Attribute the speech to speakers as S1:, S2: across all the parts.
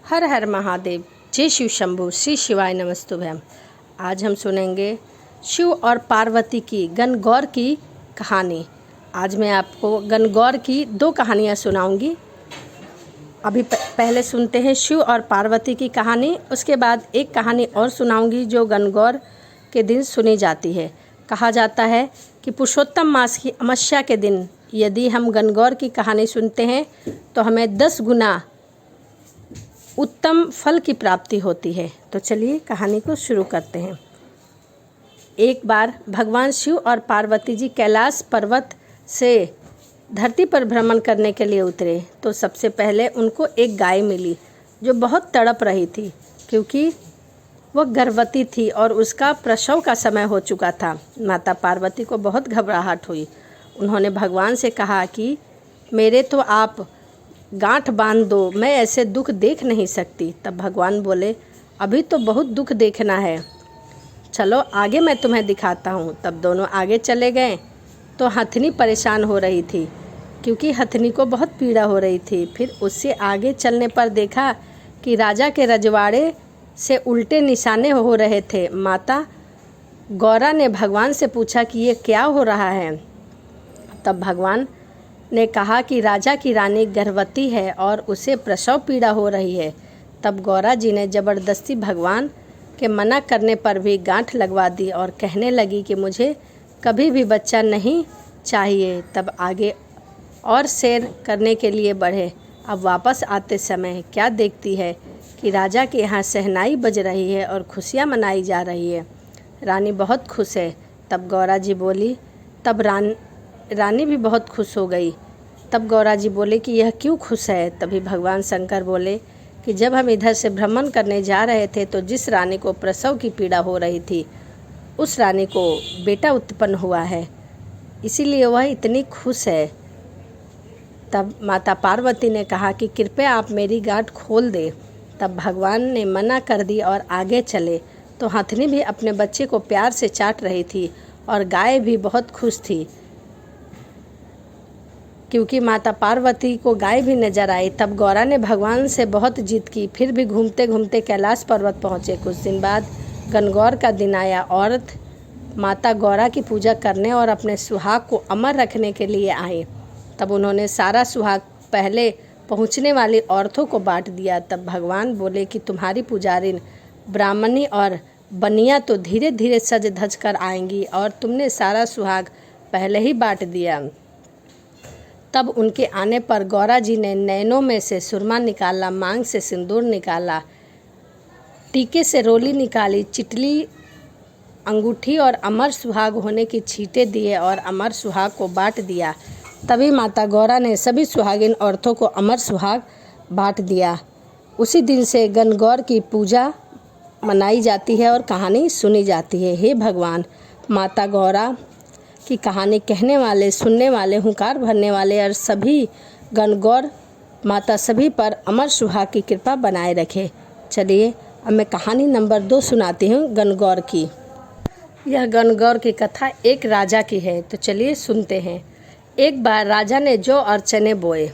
S1: हर हर महादेव, जय शिव शंभु, श्री शिवाय नमस्तुभ्यम। आज हम सुनेंगे शिव और पार्वती की गणगौर की कहानी। आज मैं आपको गणगौर की दो कहानियाँ सुनाऊंगी। अभी पहले सुनते हैं शिव और पार्वती की कहानी, उसके बाद एक कहानी और सुनाऊंगी जो गणगौर के दिन सुनी जाती है। कहा जाता है कि पुरुषोत्तम मास की अमावस्या के दिन यदि हम गणगौर की कहानी सुनते हैं तो हमें 10 गुना उत्तम फल की प्राप्ति होती है। तो चलिए कहानी को शुरू करते हैं। एक बार भगवान शिव और पार्वती जी कैलाश पर्वत से धरती पर भ्रमण करने के लिए उतरे तो सबसे पहले उनको एक गाय मिली जो बहुत तड़प रही थी, क्योंकि वह गर्भवती थी और उसका प्रसव का समय हो चुका था। माता पार्वती को बहुत घबराहट हुई। उन्होंने भगवान से कहा कि मेरे तो आप गांठ बांध दो, मैं ऐसे दुख देख नहीं सकती। तब भगवान बोले, अभी तो बहुत दुख देखना है, चलो आगे मैं तुम्हें दिखाता हूँ। तब दोनों आगे चले गए तो हथनी परेशान हो रही थी, क्योंकि हथनी को बहुत पीड़ा हो रही थी। फिर उससे आगे चलने पर देखा कि राजा के रजवाड़े से उल्टे निशाने हो रहे थे। माता गौरा ने भगवान से पूछा कि ये क्या हो रहा है। तब भगवान ने कहा कि राजा की रानी गर्भवती है और उसे प्रसव पीड़ा हो रही है। तब गौरा जी ने ज़बरदस्ती भगवान के मना करने पर भी गांठ लगवा दी और कहने लगी कि मुझे कभी भी बच्चा नहीं चाहिए। तब आगे और सैर करने के लिए बढ़े। अब वापस आते समय क्या देखती है कि राजा के यहाँ शहनाई बज रही है और खुशियाँ मनाई जा रही है। रानी बहुत खुश है। तब गौरा जी बोली, तब रानी भी बहुत खुश हो गई। तब गौरा जी बोले कि यह क्यों खुश है। तभी भगवान शंकर बोले कि जब हम इधर से भ्रमण करने जा रहे थे तो जिस रानी को प्रसव की पीड़ा हो रही थी उस रानी को बेटा उत्पन्न हुआ है, इसीलिए वह इतनी खुश है। तब माता पार्वती ने कहा कि कृपया आप मेरी गांठ खोल दे। तब भगवान ने मना कर दी और आगे चले तो हथनी भी अपने बच्चे को प्यार से चाट रही थी और गाय भी बहुत खुश थी, क्योंकि माता पार्वती को गाय भी नजर आई। तब गौरा ने भगवान से बहुत जिद की, फिर भी घूमते घूमते कैलाश पर्वत पहुँचे। कुछ दिन बाद गणगौर का दिन आया। औरत माता गौरा की पूजा करने और अपने सुहाग को अमर रखने के लिए आई। तब उन्होंने सारा सुहाग पहले पहुँचने वाली औरतों को बांट दिया। तब भगवान बोले कि तुम्हारी पुजारिन ब्राह्मणी और बनिया तो धीरे धीरे सज धज कर आएंगी और तुमने सारा सुहाग पहले ही बांट दिया। तब उनके आने पर गौरा जी ने नैनों में से सुरमा निकाला, मांग से सिंदूर निकाला, टीके से रोली निकाली, चिटली, अंगूठी और अमर सुहाग होने की छींटे दिए और अमर सुहाग को बांट दिया। तभी माता गौरा ने सभी सुहागिन औरतों को अमर सुहाग बांट दिया। उसी दिन से गणगौर की पूजा मनाई जाती है और कहानी सुनी जाती है। हे भगवान, माता गौरा की कहानी कहने वाले, सुनने वाले, हुंकार भरने वाले और सभी गणगौर माता सभी पर अमर सुहाग की कृपा बनाए रखे। चलिए अब मैं कहानी नंबर 2 सुनाती हूँ गणगौर की। यह गणगौर की कथा एक राजा की है, तो चलिए सुनते हैं। एक बार राजा ने जौ और चने बोए।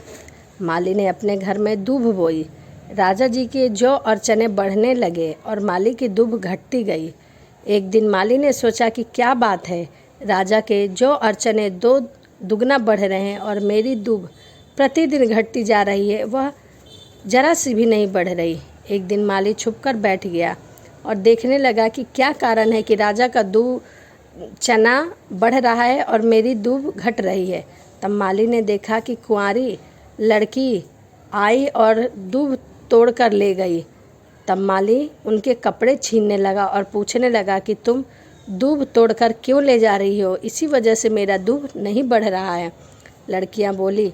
S1: माली ने अपने घर में दूब बोई। राजा जी के जौ और चने बढ़ने लगे और माली की दूब घटती गई। एक दिन माली ने सोचा कि क्या बात है, राजा के जौ और चने दुगना बढ़ रहे हैं और मेरी दूब प्रतिदिन घटती जा रही है, वह जरा सी भी नहीं बढ़ रही। एक दिन माली छुपकर बैठ गया और देखने लगा कि क्या कारण है कि राजा का चना बढ़ रहा है और मेरी दूब घट रही है। तब माली ने देखा कि कुंवारी लड़की आई और दूब तोड़ कर ले गई। तब माली उनके कपड़े छीनने लगा और पूछने लगा कि तुम दूब तोड़कर क्यों ले जा रही हो, इसी वजह से मेरा दूब नहीं बढ़ रहा है। लड़कियां बोली,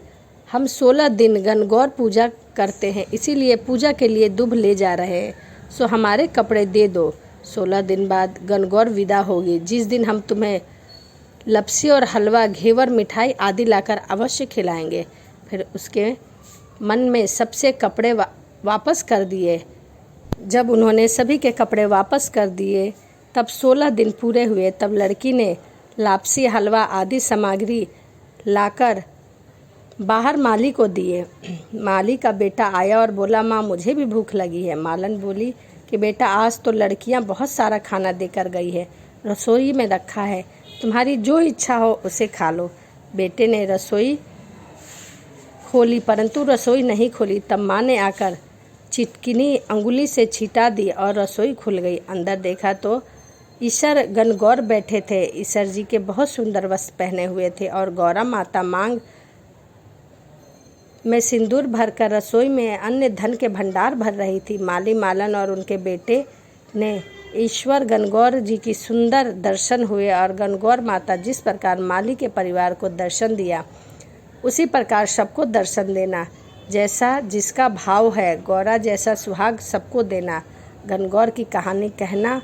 S1: हम 16 दिन गणगौर पूजा करते हैं, इसीलिए पूजा के लिए दूब ले जा रहे हैं, सो हमारे कपड़े दे दो। 16 दिन बाद गणगौर विदा होगी, जिस दिन हम तुम्हें लपसी और हलवा, घेवर, मिठाई आदि लाकर अवश्य खिलाएंगे। फिर उसके मन में सबसे कपड़े वापस कर दिए। जब उन्होंने सभी के कपड़े वापस कर दिए तब 16 दिन पूरे हुए। तब लड़की ने लापसी, हलवा आदि सामग्री लाकर बाहर माली को दिए। माली का बेटा आया और बोला, माँ मुझे भी भूख लगी है। मालन बोली कि बेटा आज तो लड़कियाँ बहुत सारा खाना देकर गई है, रसोई में रखा है, तुम्हारी जो इच्छा हो उसे खा लो। बेटे ने रसोई खोली परंतु रसोई नहीं खुली। तब माँ ने आकर चिटकिनी अंगुली से छिटा दी और रसोई खुल गई। अंदर देखा तो ईश्वर गणगौर बैठे थे। ईश्वर जी के बहुत सुंदर वस्त्र पहने हुए थे और गौरा माता मांग में सिंदूर भरकर रसोई में अन्य धन के भंडार भर रही थी। माली मालन और उनके बेटे ने ईश्वर गणगौर जी की सुंदर दर्शन हुए और गणगौर माता जिस प्रकार माली के परिवार को दर्शन दिया उसी प्रकार सबको दर्शन देना। जैसा जिसका भाव है, गौरा जैसा सुहाग सबको देना। गणगौर की कहानी कहना,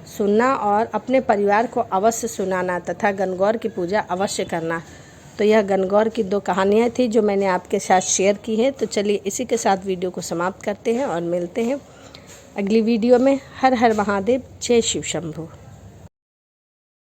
S1: सुनना और अपने परिवार को अवश्य सुनाना तथा गणगौर की पूजा अवश्य करना। तो यह गणगौर की 2 कहानियाँ थी जो मैंने आपके साथ शेयर की हैं। तो चलिए इसी के साथ वीडियो को समाप्त करते हैं और मिलते हैं अगली वीडियो में। हर हर महादेव, जय शिव शंभू।